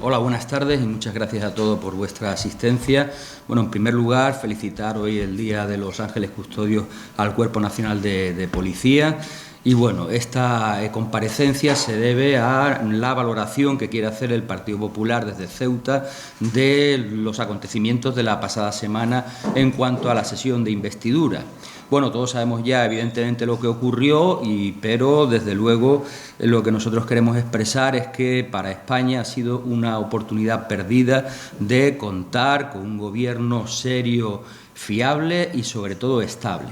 Hola, buenas tardes y muchas gracias a todos por vuestra asistencia. Bueno, en primer lugar, felicitar hoy el Día de los Ángeles Custodios al Cuerpo Nacional de Policía. Y bueno, esta comparecencia se debe a la valoración que quiere hacer el Partido Popular desde Ceuta de los acontecimientos de la pasada semana en cuanto a la sesión de investidura. Bueno, todos sabemos ya evidentemente lo que ocurrió, pero desde luego lo que nosotros queremos expresar es que para España ha sido una oportunidad perdida de contar con un gobierno serio, fiable y sobre todo estable.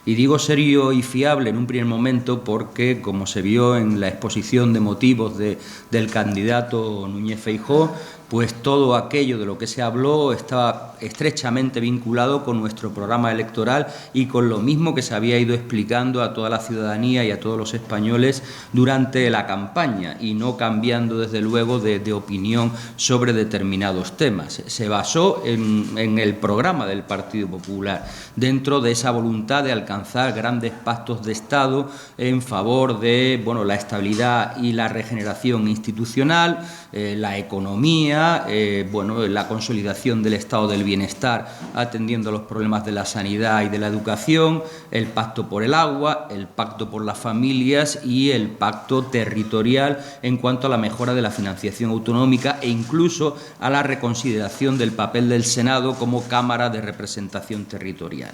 Y digo serio y fiable en un primer momento porque, como se vio en la exposición de motivos del candidato Núñez Feijóo, pues todo aquello de lo que se habló estaba estrechamente vinculado con nuestro programa electoral y con lo mismo que se había ido explicando a toda la ciudadanía y a todos los españoles durante la campaña, y no cambiando desde luego de opinión sobre determinados temas. Se basó en el programa del Partido Popular, dentro de esa voluntad de alcanzar grandes pactos de Estado en favor de la estabilidad y la regeneración institucional, la economía, la consolidación del estado del bienestar atendiendo a los problemas de la sanidad y de la educación, el pacto por el agua, el pacto por las familias y el pacto territorial en cuanto a la mejora de la financiación autonómica e incluso a la reconsideración del papel del Senado como Cámara de Representación Territorial.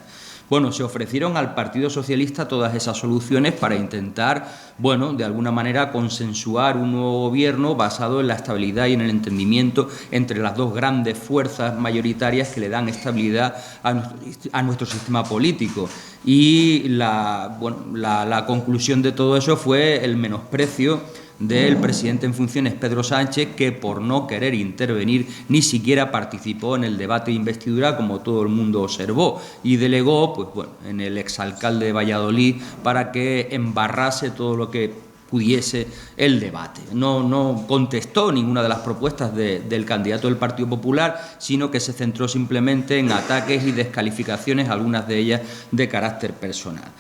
Bueno, se ofrecieron al Partido Socialista todas esas soluciones para intentar, de alguna manera consensuar un nuevo gobierno basado en la estabilidad y en el entendimiento entre las dos grandes fuerzas mayoritarias que le dan estabilidad a nuestro sistema político. Y la conclusión de todo eso fue el menosprecio del presidente en funciones, Pedro Sánchez, que por no querer intervenir ni siquiera participó en el debate de investidura, como todo el mundo observó, y delegó en el exalcalde de Valladolid para que embarrase todo lo que pudiese el debate. No contestó ninguna de las propuestas del candidato del Partido Popular, sino que se centró simplemente en ataques y descalificaciones, algunas de ellas de carácter personal.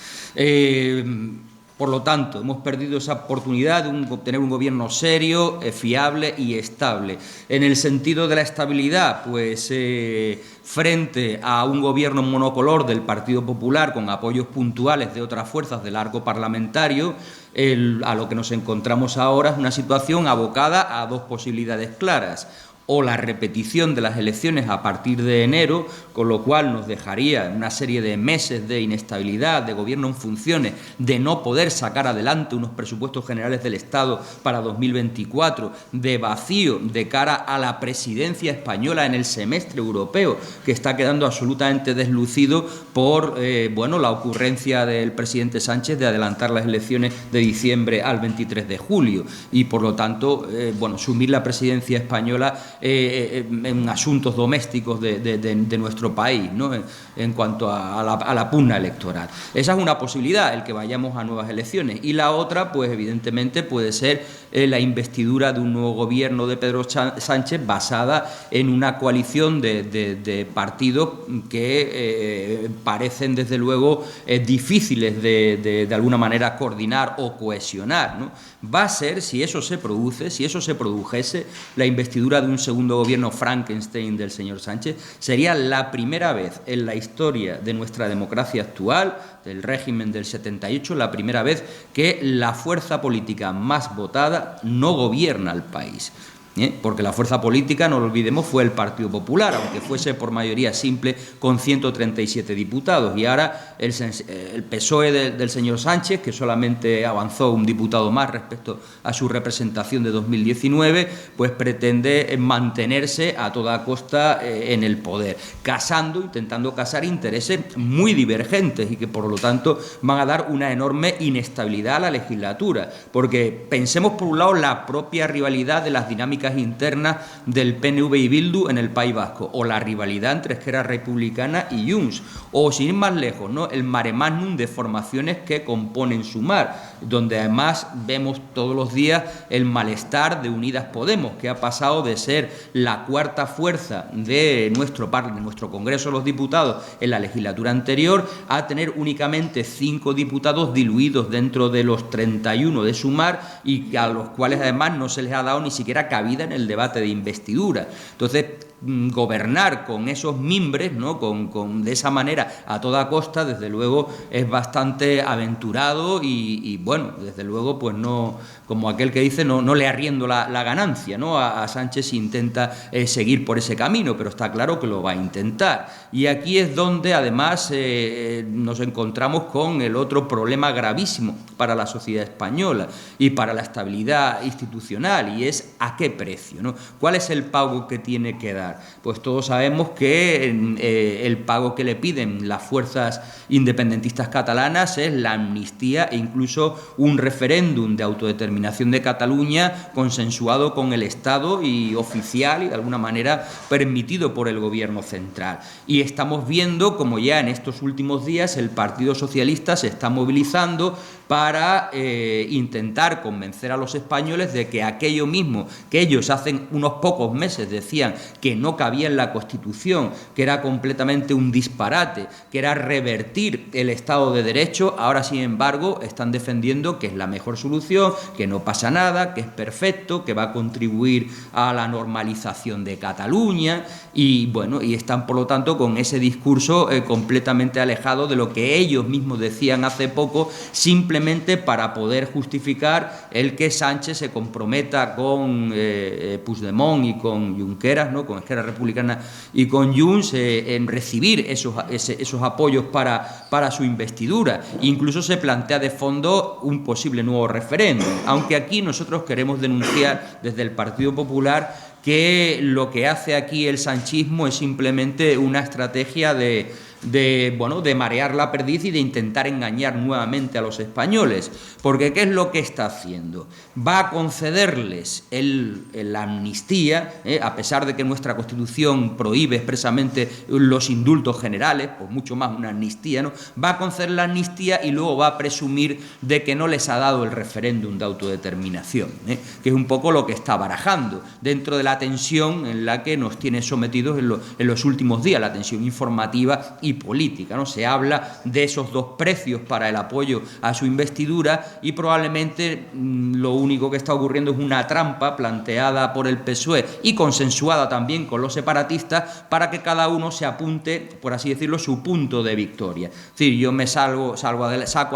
Por lo tanto, hemos perdido esa oportunidad de obtener un gobierno serio, fiable y estable. En el sentido de la estabilidad, frente a un gobierno monocolor del Partido Popular con apoyos puntuales de otras fuerzas del arco parlamentario, a lo que nos encontramos ahora es una situación abocada a dos posibilidades claras: o la repetición de las elecciones a partir de enero, con lo cual nos dejaría una serie de meses de inestabilidad, de gobierno en funciones, de no poder sacar adelante unos presupuestos generales del Estado para 2024, de vacío de cara a la presidencia española en el semestre europeo, que está quedando absolutamente deslucido por la ocurrencia del presidente Sánchez de adelantar las elecciones de diciembre al 23 de julio y, por lo tanto, sumir la presidencia española en asuntos domésticos de nuestro país, en cuanto a la pugna electoral. Esa es una posibilidad, el que vayamos a nuevas elecciones. Y la otra, evidentemente, puede ser la investidura de un nuevo gobierno de Pedro Sánchez basada en una coalición de partidos que parecen, desde luego, difíciles de alguna manera coordinar o cohesionar, Va a ser, si eso se produjese, la investidura de un segundo gobierno Frankenstein del señor Sánchez, sería la primera vez en la historia de nuestra democracia actual, del régimen del 78, la primera vez que la fuerza política más votada no gobierna el país. Porque la fuerza política, no lo olvidemos, fue el Partido Popular, aunque fuese por mayoría simple con 137 diputados. Y ahora el PSOE del señor Sánchez, que solamente avanzó un diputado más respecto a su representación de 2019, pretende mantenerse a toda costa en el poder, intentando casar intereses muy divergentes y que, por lo tanto, van a dar una enorme inestabilidad a la legislatura. Porque pensemos, por un lado, la propia rivalidad de las dinámicas internas del PNV y Bildu en el País Vasco, o la rivalidad entre Esquerra Republicana y Junts, o, sin ir más lejos, el mare magnum de formaciones que componen Sumar, donde además vemos todos los días el malestar de Unidas Podemos, que ha pasado de ser la cuarta fuerza de nuestro Congreso de los Diputados en la legislatura anterior a tener únicamente 5 diputados diluidos dentro de los 31 de Sumar, y a los cuales además no se les ha dado ni siquiera cabida vida en el debate de investidura. Entonces, gobernar con esos mimbres, ¿no? de esa manera a toda costa, desde luego es bastante aventurado y bueno, desde luego pues no, como aquel que dice, no le arriendo la ganancia, ¿no? A Sánchez intenta seguir por ese camino, pero está claro que lo va a intentar. Y aquí es donde además nos encontramos con el otro problema gravísimo para la sociedad española y para la estabilidad institucional, y es ¿a qué precio, ¿no? ¿Cuál es el pago que tiene que dar? Pues todos sabemos que el pago que le piden las fuerzas independentistas catalanas es la amnistía e incluso un referéndum de autodeterminación de Cataluña consensuado con el Estado y oficial y de alguna manera permitido por el Gobierno central. Y estamos viendo como ya en estos últimos días el Partido Socialista se está movilizando para intentar convencer a los españoles de que aquello mismo que ellos hace unos pocos meses decían que no cabía en la Constitución, que era completamente un disparate, que era revertir el Estado de Derecho, ahora sin embargo están defendiendo que es la mejor solución, que no pasa nada, que es perfecto, que va a contribuir a la normalización de Cataluña y bueno, y están por lo tanto con ese discurso completamente alejado de lo que ellos mismos decían hace poco, simplemente para poder justificar el que Sánchez se comprometa con Puigdemont y con Junqueras, ¿no? Con Esquerra Republicana y con Junts en recibir esos apoyos para su investidura. Incluso se plantea de fondo un posible nuevo referéndum, aunque aquí nosotros queremos denunciar desde el Partido Popular que lo que hace aquí el sanchismo es simplemente una estrategia de marear la perdiz y de intentar engañar nuevamente a los españoles. Porque ¿qué es lo que está haciendo? Va a concederles la amnistía, a pesar de que nuestra Constitución prohíbe expresamente los indultos generales, pues mucho más una amnistía, ¿no? Va a conceder la amnistía y luego va a presumir de que no les ha dado el referéndum de autodeterminación, que es un poco lo que está barajando dentro de la tensión en la que nos tiene sometidos en los últimos días, la tensión informativa y política, ¿no? Se habla de esos dos precios para el apoyo a su investidura y probablemente lo único que está ocurriendo es una trampa planteada por el PSOE y consensuada también con los separatistas para que cada uno se apunte, por así decirlo, su punto de victoria. Es decir, yo me saco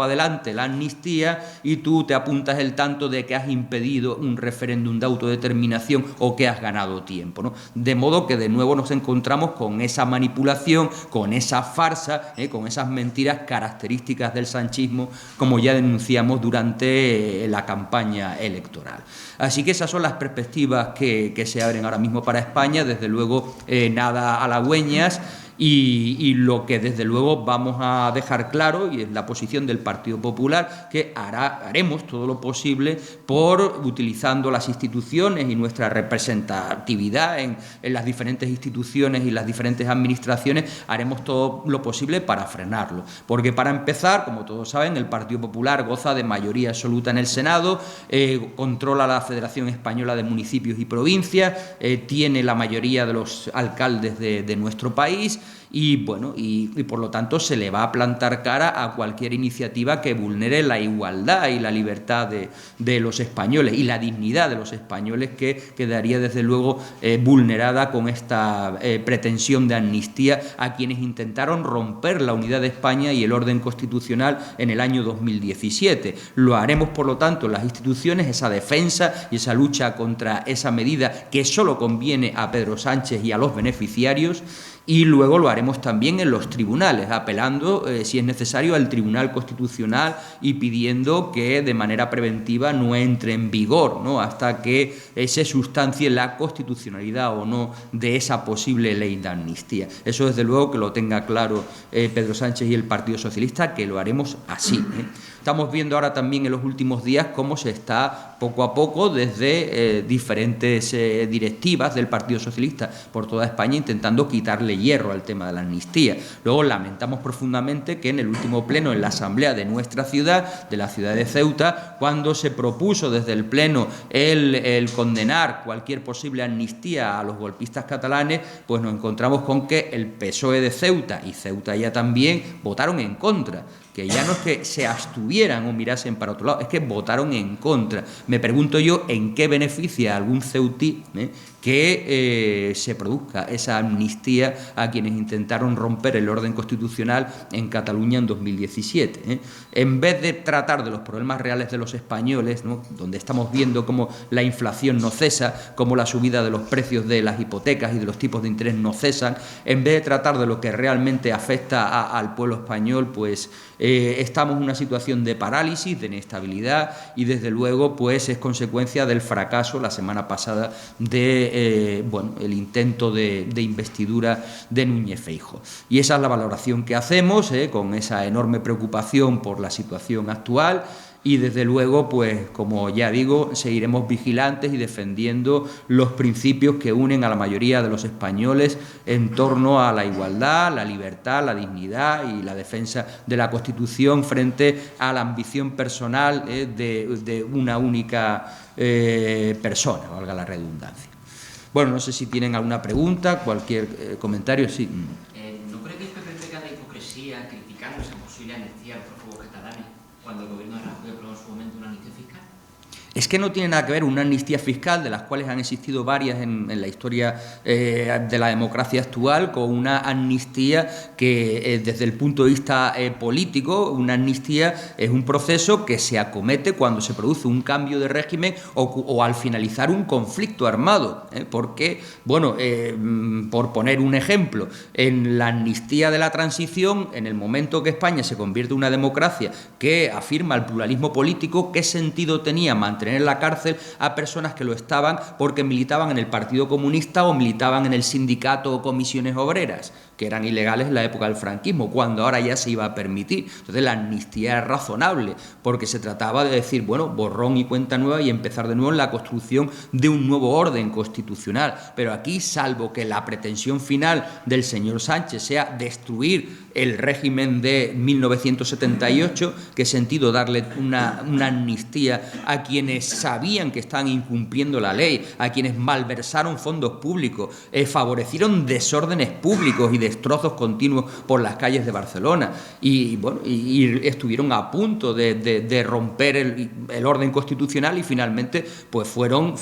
adelante la amnistía y tú te apuntas el tanto de que has impedido un referéndum de autodeterminación o que has ganado tiempo, ¿no? De modo que de nuevo nos encontramos con esa manipulación, con esa farsa, con esas mentiras características del sanchismo, como ya denunciamos durante la campaña electoral. Así que esas son las perspectivas que se abren ahora mismo para España, desde luego nada halagüeñas. Y lo que desde luego vamos a dejar claro, y es la posición del Partido Popular, que haremos todo lo posible por, utilizando las instituciones y nuestra representatividad en las diferentes instituciones y las diferentes administraciones, haremos todo lo posible para frenarlo. Porque para empezar, como todos saben, el Partido Popular goza de mayoría absoluta en el Senado, controla la Federación Española de Municipios y Provincias, tiene la mayoría de los alcaldes de nuestro país. Y bueno, y por lo tanto se le va a plantar cara a cualquier iniciativa que vulnere la igualdad y la libertad de los españoles y la dignidad de los españoles, que quedaría desde luego vulnerada con esta pretensión de amnistía a quienes intentaron romper la unidad de España y el orden constitucional en el año 2017. Lo haremos por lo tanto en las instituciones, esa defensa y esa lucha contra esa medida que solo conviene a Pedro Sánchez y a los beneficiarios. Y luego lo haremos también en los tribunales, apelando, si es necesario, al Tribunal Constitucional y pidiendo que de manera preventiva no entre en vigor, ¿no?, hasta que se sustancie la constitucionalidad o no de esa posible ley de amnistía. Eso desde luego que lo tenga claro Pedro Sánchez y el Partido Socialista, que lo haremos así. Estamos viendo ahora también en los últimos días cómo se está poco a poco desde diferentes directivas del Partido Socialista por toda España intentando quitarle hierro al tema de la amnistía. Luego lamentamos profundamente que en el último pleno en la asamblea de nuestra ciudad, de la ciudad de Ceuta, cuando se propuso desde el pleno el condenar cualquier posible amnistía a los golpistas catalanes, pues nos encontramos con que el PSOE de Ceuta y Ceuta ya también votaron en contra, que ya no es que se abstuvieran o mirasen para otro lado, es que votaron en contra. Me pregunto yo en qué beneficia a algún ceutí que se produzca esa amnistía a quienes intentaron romper el orden constitucional en Cataluña en 2017. En vez de tratar de los problemas reales de los españoles, ¿no?, donde estamos viendo cómo la inflación no cesa, cómo la subida de los precios de las hipotecas y de los tipos de interés no cesan, en vez de tratar de lo que realmente afecta al pueblo español, pues estamos en una situación de parálisis, de inestabilidad, y desde luego pues es consecuencia del fracaso la semana pasada de el intento de investidura de Núñez Feijóo. Y esa es la valoración que hacemos, con esa enorme preocupación por la situación actual. Y desde luego, pues como ya digo, seguiremos vigilantes y defendiendo los principios que unen a la mayoría de los españoles en torno a la igualdad, la libertad, la dignidad y la defensa de la Constitución frente a la ambición personal de una única persona, valga la redundancia. Bueno, no sé si tienen alguna pregunta, cualquier comentario, sí. ¿No cree que el PP peca de hipocresía criticando esa posible amnistía a los prófugos catalanes cuando el Gobierno de Rajoy aprobó en su momento una amnistía fiscal? Es que no tiene nada que ver una amnistía fiscal, de las cuales han existido varias en la historia de la democracia actual, con una amnistía que desde el punto de vista político, una amnistía es un proceso que se acomete cuando se produce un cambio de régimen o al finalizar un conflicto armado, porque, bueno, por poner un ejemplo, en la amnistía de la transición, en el momento que España se convierte en una democracia que afirma el pluralismo político, ¿qué sentido tenía mantener en la cárcel a personas que lo estaban porque militaban en el Partido Comunista o militaban en el sindicato o comisiones obreras, que eran ilegales en la época del franquismo, cuando ahora ya se iba a permitir? Entonces la amnistía es razonable, porque se trataba de decir, bueno, borrón y cuenta nueva y empezar de nuevo en la construcción de un nuevo orden constitucional. Pero aquí, salvo que la pretensión final del señor Sánchez sea destruir el régimen de 1978, ¿qué sentido darle una amnistía a quienes sabían que estaban incumpliendo la ley, a quienes malversaron fondos públicos, favorecieron desórdenes públicos y destrozos continuos por las calles de Barcelona y estuvieron a punto de romper el orden constitucional y finalmente pues fueron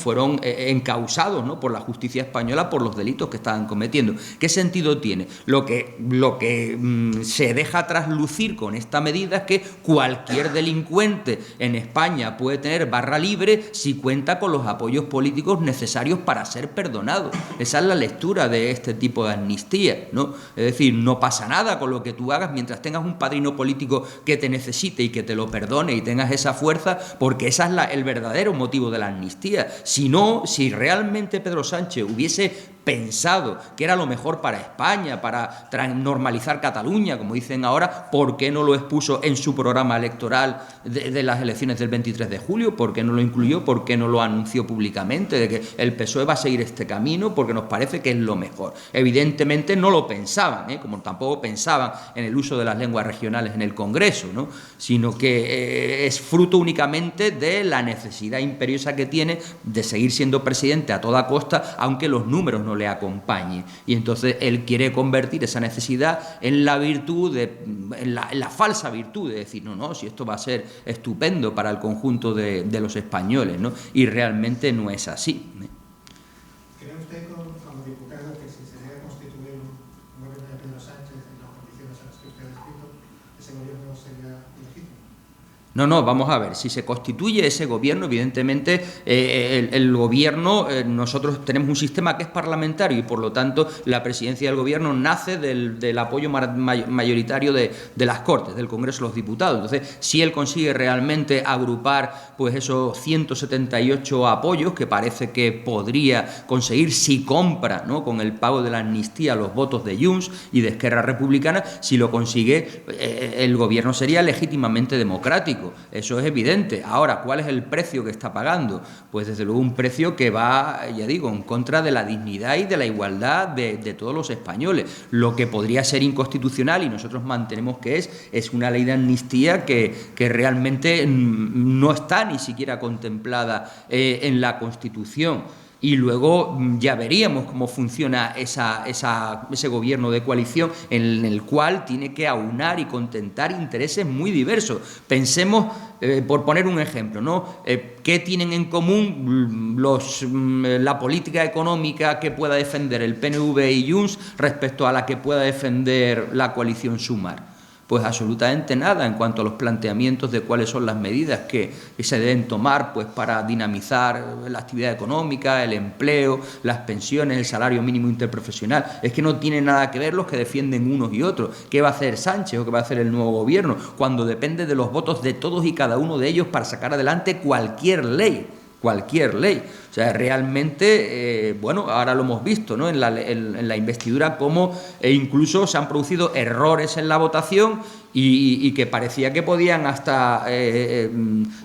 encausados, ¿no?, por la justicia española por los delitos que estaban cometiendo? ¿Qué sentido tiene? Lo que se deja traslucir con esta medida es que cualquier delincuente en España puede tener barra libre si cuenta con los apoyos políticos necesarios para ser perdonado. Esa es la lectura de este tipo de amnistía, ¿no? Es decir, no pasa nada con lo que tú hagas mientras tengas un padrino político que te necesite y que te lo perdone y tengas esa fuerza, porque ese es el verdadero motivo de la amnistía. Si no, si realmente Pedro Sánchez hubiese pensado que era lo mejor para España, para normalizar Cataluña, como dicen ahora, ¿por qué no lo expuso en su programa electoral de las elecciones del 23 de julio? ¿Por qué no lo incluyó? ¿Por qué no lo anunció públicamente de que el PSOE va a seguir este camino porque nos parece que es lo mejor? Evidentemente no lo pensaban, como tampoco pensaban en el uso de las lenguas regionales en el Congreso, ¿no?, sino que es fruto únicamente de la necesidad imperiosa que tiene de seguir siendo presidente a toda costa, aunque los números no le acompañen. Y entonces él quiere convertir esa necesidad en la virtud, en la falsa virtud de decir, no, si esto va a ser estupendo para el conjunto de los españoles, ¿no? Y realmente no es así. ¿Cree usted como diputado que si se debe constituir un gobierno de Pedro Sánchez en las condiciones a las que usted ha descrito, ese gobierno sería ilegítimo? No, vamos a ver, si se constituye ese gobierno, evidentemente el gobierno, nosotros tenemos un sistema que es parlamentario y por lo tanto la presidencia del gobierno nace del apoyo mayoritario de las Cortes, del Congreso de los Diputados. Entonces, si él consigue realmente agrupar pues esos 178 apoyos que parece que podría conseguir si compra, ¿no?, con el pago de la amnistía los votos de Junts y de Esquerra Republicana, si lo consigue, el gobierno sería legítimamente democrático. Eso es evidente. Ahora, ¿cuál es el precio que está pagando? Pues desde luego un precio que va, ya digo, en contra de la dignidad y de la igualdad de todos los españoles. Lo que podría ser inconstitucional, y nosotros mantenemos que es una ley de amnistía que realmente no está ni siquiera contemplada en la Constitución. y luego ya veríamos cómo funciona ese gobierno de coalición en el cual tiene que aunar y contentar intereses muy diversos. Pensemos, por poner un ejemplo, ¿no? ¿Qué tienen en común la política económica que pueda defender el PNV y Junts respecto a la que pueda defender la coalición Sumar? Pues absolutamente nada en cuanto a los planteamientos de cuáles son las medidas que se deben tomar pues para dinamizar la actividad económica, el empleo, las pensiones, el salario mínimo interprofesional. Es que no tiene nada que ver los que defienden unos y otros. ¿Qué va a hacer Sánchez o qué va a hacer el nuevo gobierno? Cuando depende de los votos de todos y cada uno de ellos para sacar adelante cualquier ley. Cualquier ley. O sea, realmente, bueno, ahora lo hemos visto, ¿no? En la investidura cómo incluso se han producido errores en la votación y que parecía que podían hasta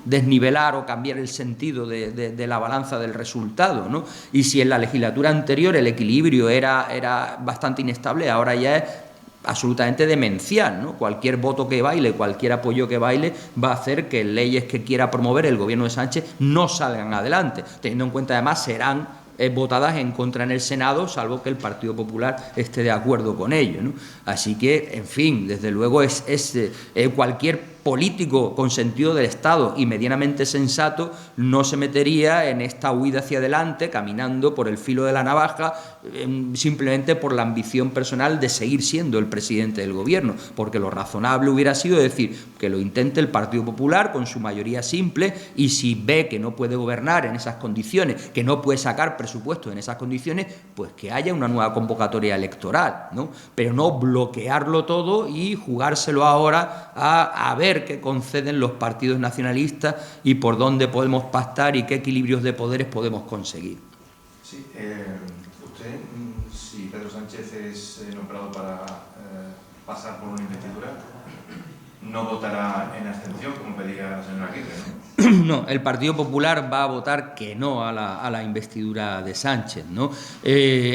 desnivelar o cambiar el sentido de la balanza del resultado, ¿no? Y si en la legislatura anterior el equilibrio era bastante inestable, ahora ya es absolutamente demencial, ¿no? Cualquier voto que baile, cualquier apoyo que baile va a hacer que leyes que quiera promover el gobierno de Sánchez no salgan adelante, teniendo en cuenta además serán votadas en contra en el Senado, salvo que el Partido Popular esté de acuerdo con ello, ¿no? Así que, en fin, desde luego cualquier político con sentido del Estado y medianamente sensato no se metería en esta huida hacia adelante, caminando por el filo de la navaja, simplemente por la ambición personal de seguir siendo el presidente del gobierno, porque lo razonable hubiera sido decir que lo intente el Partido Popular con su mayoría simple y si ve que no puede gobernar en esas condiciones, que no puede sacar presupuestos en esas condiciones, pues que haya una nueva convocatoria electoral, ¿no? Pero no bloquearlo todo y jugárselo ahora a ver qué conceden los partidos nacionalistas y por dónde podemos pactar y qué equilibrios de poderes podemos conseguir. Sí, usted, si Pedro Sánchez es nombrado para pasar por una investidura, no votará en abstención, como pedía la señora Aguirre, ¿no? No, el Partido Popular va a votar que no a la investidura de Sánchez, ¿no?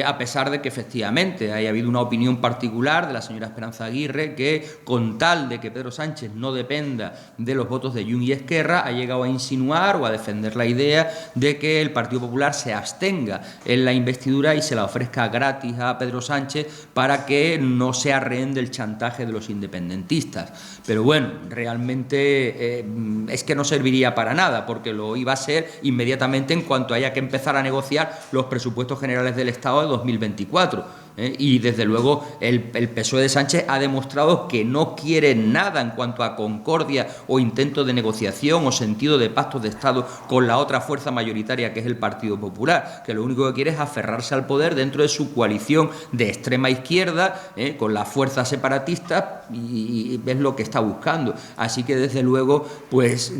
A pesar de que efectivamente haya habido una opinión particular de la señora Esperanza Aguirre que, con tal de que Pedro Sánchez no dependa de los votos de Junts y Esquerra, ha llegado a insinuar o a defender la idea de que el Partido Popular se abstenga en la investidura y se la ofrezca gratis a Pedro Sánchez para que no sea rehén del chantaje de los independentistas. Pero bueno, realmente es que no serviría para nada, porque lo iba a ser inmediatamente en cuanto haya que empezar a negociar los presupuestos generales del Estado de 2024. Y desde luego el PSOE de Sánchez ha demostrado que no quiere nada en cuanto a concordia o intento de negociación o sentido de pactos de Estado con la otra fuerza mayoritaria que es el Partido Popular, que lo único que quiere es aferrarse al poder dentro de su coalición de extrema izquierda con las fuerzas separatistas y es lo que está buscando. Así que desde luego pues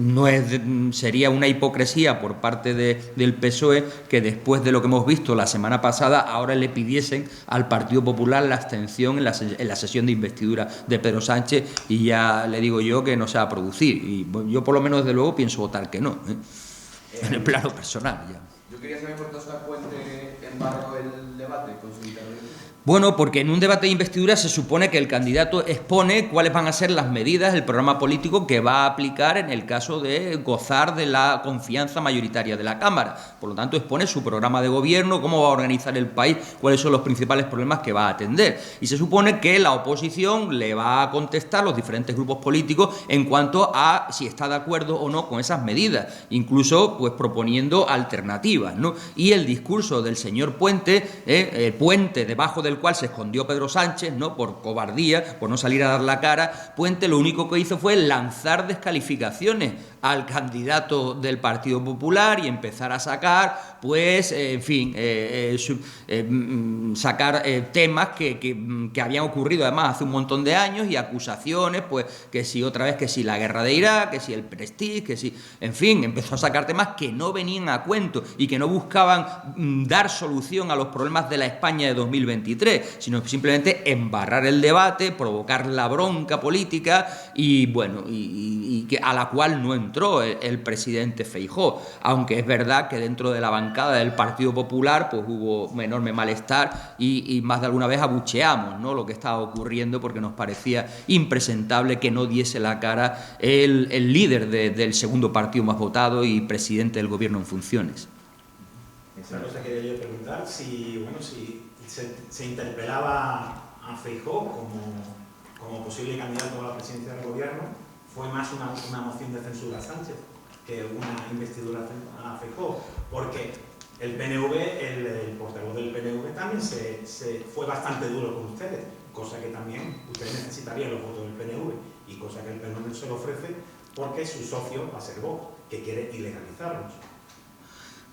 sería una hipocresía por parte del PSOE que después de lo que hemos visto la semana pasada ahora le pidiesen al Partido Popular la abstención en la sesión de investidura de Pedro Sánchez y ya le digo yo que no se va a producir y yo por lo menos desde luego pienso votar que no, en el plano personal ya. Yo quería saber por qué Óscar Puente embargó el debate con su intervención. Bueno, porque en un debate de investidura se supone que el candidato expone cuáles van a ser las medidas, el programa político que va a aplicar en el caso de gozar de la confianza mayoritaria de la Cámara. Por lo tanto, expone su programa de gobierno, cómo va a organizar el país, cuáles son los principales problemas que va a atender. Y se supone que la oposición le va a contestar los diferentes grupos políticos en cuanto a si está de acuerdo o no con esas medidas, incluso pues proponiendo alternativas, ¿no? Y el discurso del señor Puente, Puente debajo del cual se escondió Pedro Sánchez, ¿no? Por cobardía, por no salir a dar la cara, Puente lo único que hizo fue lanzar descalificaciones al candidato del Partido Popular y empezar a sacar, pues, en fin, sacar temas que habían ocurrido además hace un montón de años y acusaciones, pues, que si otra vez, que si la guerra de Irak, que si el Prestige, que si, en fin, empezó a sacar temas que no venían a cuento y que no buscaban dar solución a los problemas de la España de 2023, sino simplemente embarrar el debate, provocar la bronca política y, bueno, y que a la cual no entró el presidente Feijóo, aunque es verdad que dentro de la bancada del Partido Popular pues hubo un enorme malestar y más de alguna vez abucheamos, ¿no?, lo que estaba ocurriendo porque nos parecía impresentable que no diese la cara el líder del segundo partido más votado y presidente del gobierno en funciones. Una cosa que quería yo preguntar, si se interpelaba a Feijóo como posible candidato a la presidencia del gobierno, fue más una moción de censura a Sánchez que una investidura a Feijóo, porque el PNV, el portavoz del PNV también se fue bastante duro con ustedes, cosa que también ustedes necesitarían los votos del PNV y cosa que el PNV se lo ofrece porque su socio va a ser Vox, que quiere ilegalizarlos.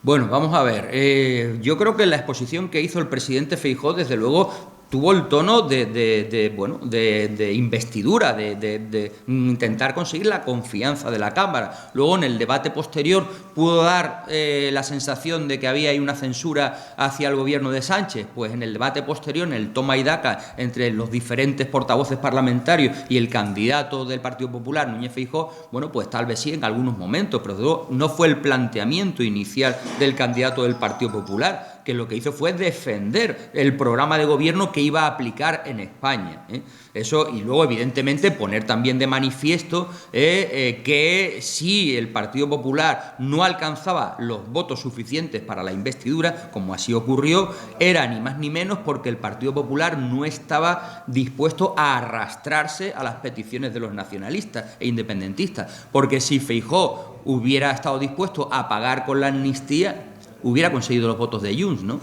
Bueno, vamos a ver. Yo creo que la exposición que hizo el presidente Feijóo, desde luego, tuvo el tono de investidura, de intentar conseguir la confianza de la Cámara. Luego, en el debate posterior, pudo dar la sensación de que había ahí una censura hacia el gobierno de Sánchez. Pues en el debate posterior, en el toma y daca entre los diferentes portavoces parlamentarios y el candidato del Partido Popular, Núñez Feijóo, bueno, pues tal vez sí en algunos momentos, pero no fue el planteamiento inicial del candidato del Partido Popular, que lo que hizo fue defender el programa de gobierno que iba a aplicar en España. Eso, y luego, evidentemente, poner también de manifiesto que si el Partido Popular no alcanzaba los votos suficientes para la investidura, como así ocurrió, era ni más ni menos porque el Partido Popular no estaba dispuesto a arrastrarse a las peticiones de los nacionalistas e independentistas, porque si Feijóo hubiera estado dispuesto a pagar con la amnistía, hubiera conseguido los votos de Junts, ¿no?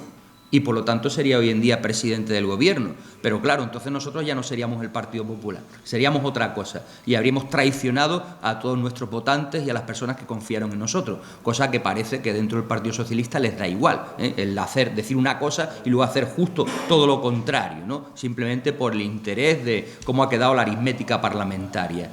Y por lo tanto sería hoy en día presidente del gobierno. Pero claro, entonces nosotros ya no seríamos el Partido Popular, seríamos otra cosa y habríamos traicionado a todos nuestros votantes y a las personas que confiaron en nosotros, cosa que parece que dentro del Partido Socialista les da igual, el decir una cosa y luego hacer justo todo lo contrario, ¿no? Simplemente por el interés de cómo ha quedado la aritmética parlamentaria.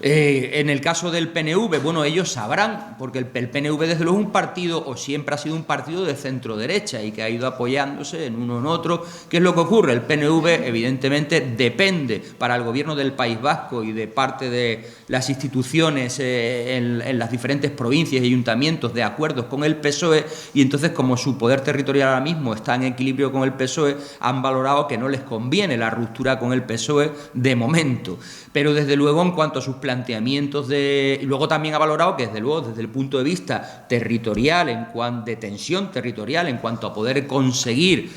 En el caso del PNV, bueno, ellos sabrán, porque el PNV desde luego es un partido, o siempre ha sido un partido de centro-derecha y que ha ido apoyándose en uno en otro. ¿Qué es lo que ocurre? El PNV, evidentemente, depende para el gobierno del País Vasco y de parte de las instituciones en las diferentes provincias y ayuntamientos de acuerdos con el PSOE, y entonces, como su poder territorial ahora mismo está en equilibrio con el PSOE, han valorado que no les conviene la ruptura con el PSOE de momento. Pero desde luego, en cuanto a sus planteamientos y luego también ha valorado que desde luego desde el punto de vista territorial, en cuanto de tensión territorial, en cuanto a poder conseguir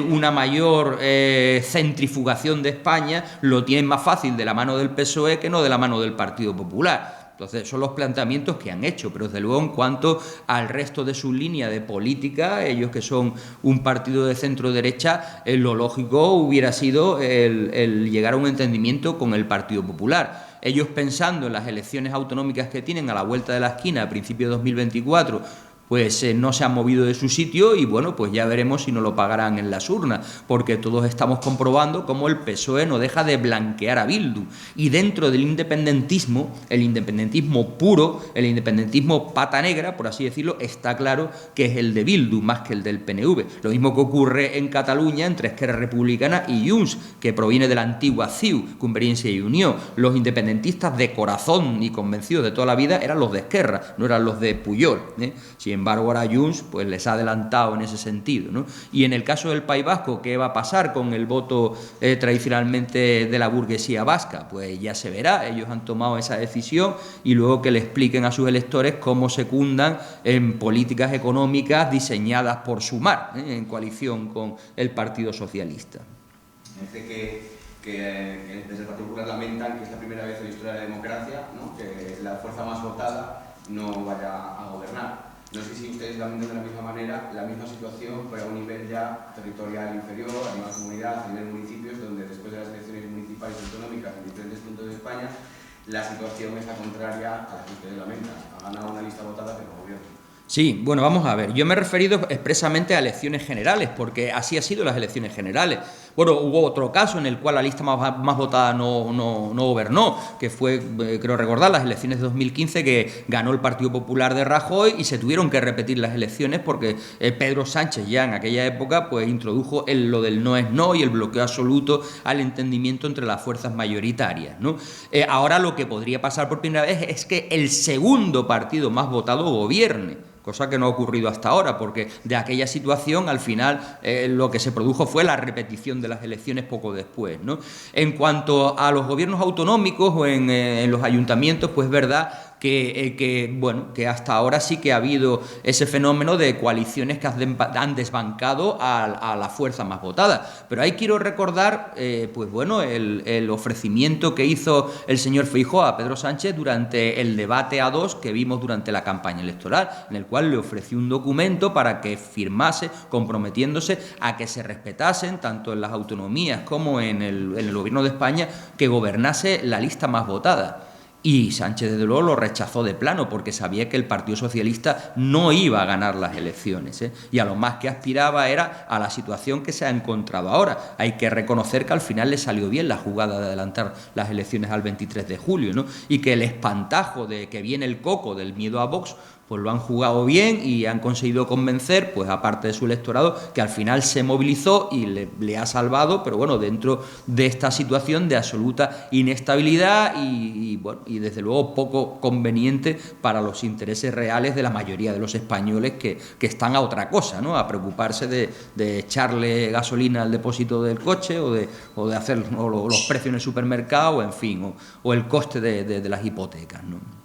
una mayor centrifugación de España, lo tienen más fácil de la mano del PSOE que no de la mano del Partido Popular. Entonces, son los planteamientos que han hecho, pero desde luego en cuanto al resto de su línea de política, ellos que son un partido de centro-derecha, lo lógico hubiera sido el llegar a un entendimiento con el Partido Popular. Ellos, pensando en las elecciones autonómicas que tienen a la vuelta de la esquina a principios de 2024, pues no se han movido de su sitio y bueno, pues ya veremos si no lo pagarán en las urnas, porque todos estamos comprobando cómo el PSOE no deja de blanquear a Bildu. Y dentro del independentismo, el independentismo puro, el independentismo pata negra, por así decirlo, está claro que es el de Bildu más que el del PNV. Lo mismo que ocurre en Cataluña entre Esquerra Republicana y Junts, que proviene de la antigua CiU, Convergencia y Unió. Los independentistas de corazón y convencidos de toda la vida eran los de Esquerra, no eran los de Pujol, Sin embargo, ahora Junts pues les ha adelantado en ese sentido, ¿no? Y en el caso del País Vasco, ¿qué va a pasar con el voto tradicionalmente de la burguesía vasca? Pues ya se verá. Ellos han tomado esa decisión y luego que le expliquen a sus electores cómo secundan en políticas económicas diseñadas por Sumar, en coalición con el Partido Socialista. Parece que desde el Partido Popular lamentan que es la primera vez en la historia de la democracia, ¿no?, que la fuerza más votada no vaya a gobernar. No sé si ustedes lamentan de la misma manera la misma situación, pero a un nivel ya territorial inferior, a nivel comunidad, a nivel municipios, donde después de las elecciones municipales y autonómicas en diferentes puntos de España, la situación es la contraria a la que ustedes lamentan. Ha ganado una lista votada, pero el gobierno. Sí, bueno, vamos a ver. Yo me he referido expresamente a elecciones generales, porque así han sido las elecciones generales. Bueno, hubo otro caso en el cual la lista más votada no gobernó, que fue, creo recordar, las elecciones de 2015, que ganó el Partido Popular de Rajoy y se tuvieron que repetir las elecciones porque Pedro Sánchez ya en aquella época pues introdujo lo del no es no y el bloqueo absoluto al entendimiento entre las fuerzas mayoritarias, ¿no? Ahora lo que podría pasar por primera vez es que el segundo partido más votado gobierne, cosa que no ha ocurrido hasta ahora, porque de aquella situación al final lo que se produjo fue la repetición de las elecciones poco después, ¿no? En cuanto a los gobiernos autonómicos o en los ayuntamientos, pues es verdad bueno, que hasta ahora sí que ha habido ese fenómeno de coaliciones que han desbancado a la fuerza más votada. Pero ahí quiero recordar, pues bueno, el ofrecimiento que hizo el señor Feijóo a Pedro Sánchez durante el debate a dos que vimos durante la campaña electoral, en el cual le ofreció un documento para que firmase, comprometiéndose a que se respetasen, tanto en las autonomías como en el Gobierno de España, que gobernase la lista más votada. Y Sánchez, desde luego, lo rechazó de plano porque sabía que el Partido Socialista no iba a ganar las elecciones, ¿eh? Y a lo más que aspiraba era a la situación que se ha encontrado ahora. Hay que reconocer que al final le salió bien la jugada de adelantar las elecciones al 23 de julio, ¿no? Y que el espantajo de que viene el coco del miedo a Vox, pues lo han jugado bien y han conseguido convencer, pues aparte de su electorado, que al final se movilizó y le ha salvado, pero bueno, dentro de esta situación de absoluta inestabilidad y bueno, y desde luego poco conveniente para los intereses reales de la mayoría de los españoles que están a otra cosa, ¿no? A preocuparse de echarle gasolina al depósito del coche o de hacer los precios en el supermercado, en fin, o el coste de las hipotecas, ¿no?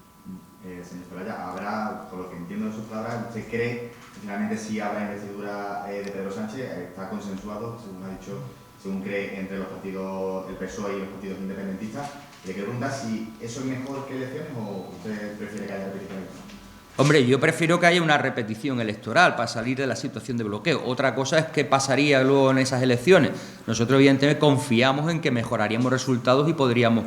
Señor Celaya, habrá, por lo que entiendo de sus palabras, ¿usted cree que finalmente sí habrá investidura de Pedro Sánchez? ¿Está consensuado, según ha dicho, según cree, entre los partidos, el PSOE y los partidos independentistas? Le quiero preguntar si eso es mejor que elecciones o usted prefiere que haya repeticiones. Hombre, yo prefiero que haya una repetición electoral para salir de la situación de bloqueo. Otra cosa es qué pasaría luego en esas elecciones. Nosotros, evidentemente, confiamos en que mejoraríamos resultados y podríamos,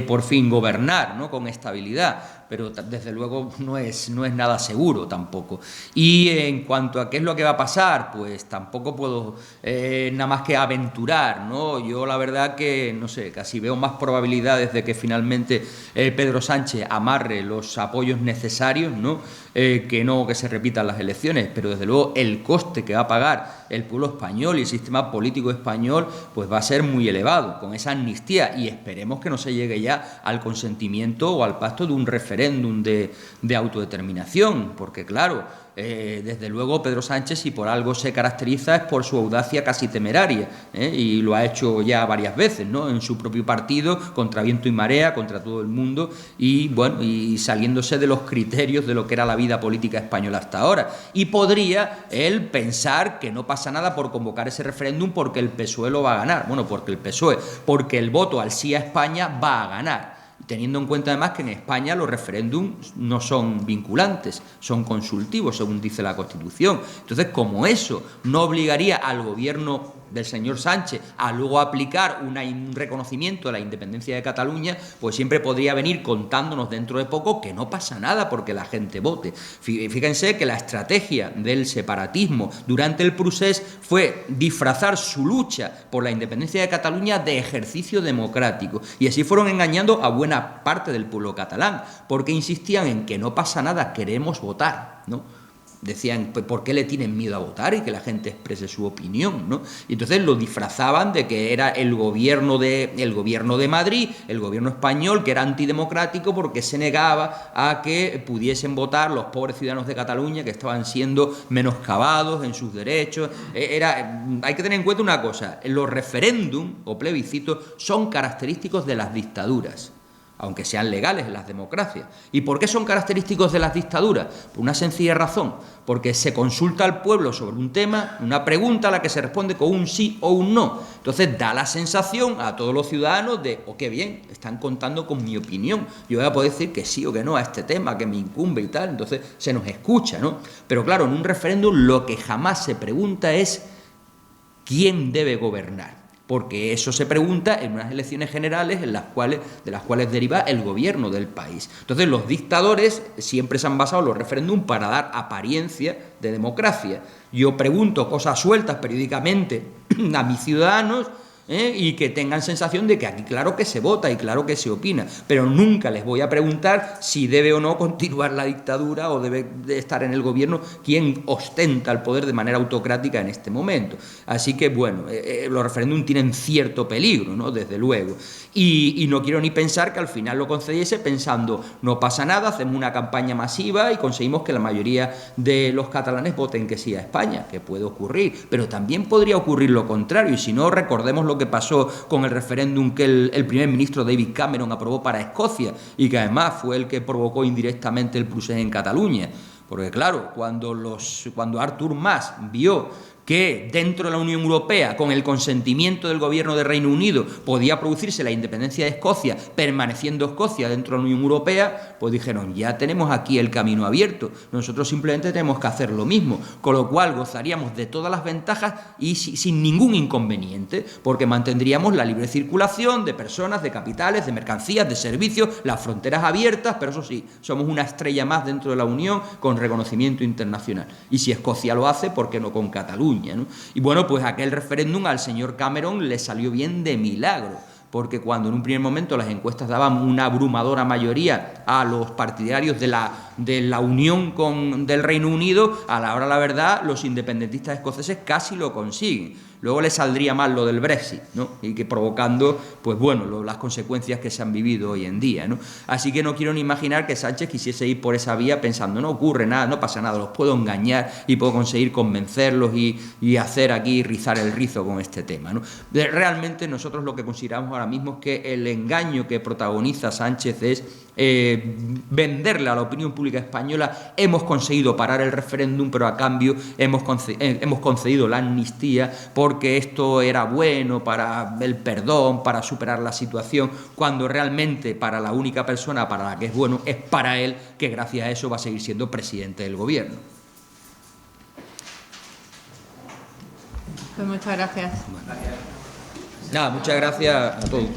por fin, gobernar, ¿no?, con estabilidad. Pero desde luego no es nada seguro tampoco. Y en cuanto a qué es lo que va a pasar, pues tampoco puedo nada más que aventurar, ¿no? Yo la verdad que, no sé, casi veo más probabilidades de que finalmente Pedro Sánchez amarre los apoyos necesarios, ¿no?, que no que se repitan las elecciones, pero desde luego el coste que va a pagar el pueblo español y el sistema político español pues va a ser muy elevado con esa amnistía y esperemos que no se llegue ya al consentimiento o al pacto de un referéndum de autodeterminación, porque claro, desde luego Pedro Sánchez, si por algo se caracteriza, es por su audacia casi temeraria, y lo ha hecho ya varias veces, ¿no?, en su propio partido, contra viento y marea, contra todo el mundo, y bueno, y saliéndose de los criterios de lo que era la vida política española hasta ahora. Y podría él pensar que no pasa nada por convocar ese referéndum porque el PSOE lo va a ganar. Bueno, porque el voto al sí a España va a ganar. Teniendo en cuenta además que en España los referéndums no son vinculantes, son consultivos, según dice la Constitución. Entonces, como eso no obligaría al gobierno del señor Sánchez a luego aplicar un reconocimiento de la independencia de Cataluña, pues siempre podría venir contándonos dentro de poco que no pasa nada porque la gente vote. Fíjense que la estrategia del separatismo durante el procés fue disfrazar su lucha por la independencia de Cataluña de ejercicio democrático, y así fueron engañando a buena parte del pueblo catalán, porque insistían en que no pasa nada, queremos votar, ¿no? Decían, pues, ¿por qué le tienen miedo a votar y que la gente exprese su opinión, ¿no? Y entonces lo disfrazaban de que era el gobierno de Madrid, el gobierno español, que era antidemocrático porque se negaba a que pudiesen votar los pobres ciudadanos de Cataluña que estaban siendo menoscabados en sus derechos. Hay que tener en cuenta una cosa, los referéndum o plebiscitos son característicos de las dictaduras, aunque sean legales en las democracias. ¿Y por qué son característicos de las dictaduras? Por una sencilla razón, porque se consulta al pueblo sobre un tema, una pregunta a la que se responde con un sí o un no. Entonces da la sensación a todos los ciudadanos de, oh, qué bien, están contando con mi opinión, yo voy a poder decir que sí o que no a este tema que me incumbe y tal, entonces se nos escucha, ¿no? Pero claro, en un referéndum lo que jamás se pregunta es ¿quién debe gobernar? Porque eso se pregunta en unas elecciones generales de las cuales deriva el gobierno del país. Entonces los dictadores siempre se han basado en los referéndums para dar apariencia de democracia. Yo pregunto cosas sueltas periódicamente a mis ciudadanos, y que tengan sensación de que aquí claro que se vota y claro que se opina, pero nunca les voy a preguntar si debe o no continuar la dictadura o debe de estar en el gobierno quien ostenta el poder de manera autocrática en este momento. Así que bueno, los referéndums tienen cierto peligro, ¿no?, desde luego, y no quiero ni pensar que al final lo concediese pensando no pasa nada, hacemos una campaña masiva y conseguimos que la mayoría de los catalanes voten que sí a España, que puede ocurrir, pero también podría ocurrir lo contrario, y si no, recordemos lo que pasó con el referéndum que el primer ministro David Cameron aprobó para Escocia y que además fue el que provocó indirectamente el procés en Cataluña. Porque claro, cuando Artur Mas vio que dentro de la Unión Europea, con el consentimiento del gobierno de Reino Unido, podía producirse la independencia de Escocia, permaneciendo Escocia dentro de la Unión Europea, pues dijeron, ya tenemos aquí el camino abierto, nosotros simplemente tenemos que hacer lo mismo, con lo cual gozaríamos de todas las ventajas y sin ningún inconveniente, porque mantendríamos la libre circulación de personas, de capitales, de mercancías, de servicios, las fronteras abiertas, pero eso sí, somos una estrella más dentro de la Unión con reconocimiento internacional. Y si Escocia lo hace, ¿por qué no con Cataluña? ¿No? Y bueno, pues aquel referéndum al señor Cameron le salió bien de milagro, porque cuando en un primer momento las encuestas daban una abrumadora mayoría a los partidarios de la unión del Reino Unido, a la hora de la verdad los independentistas escoceses casi lo consiguen. Luego le saldría mal lo del Brexit, ¿no? Y que provocando, pues bueno, las consecuencias que se han vivido hoy en día, ¿no? Así que no quiero ni imaginar que Sánchez quisiese ir por esa vía pensando, no ocurre nada, no pasa nada, los puedo engañar y puedo conseguir convencerlos y hacer aquí rizar el rizo con este tema, ¿no? Realmente nosotros lo que consideramos ahora mismo es que el engaño que protagoniza Sánchez es venderle a la opinión pública española, hemos conseguido parar el referéndum, pero a cambio hemos concedido la amnistía porque esto era bueno para el perdón, para superar la situación, cuando realmente para la única persona para la que es bueno es para él, que gracias a eso va a seguir siendo presidente del gobierno. Pues muchas gracias. Nada, muchas gracias a todos.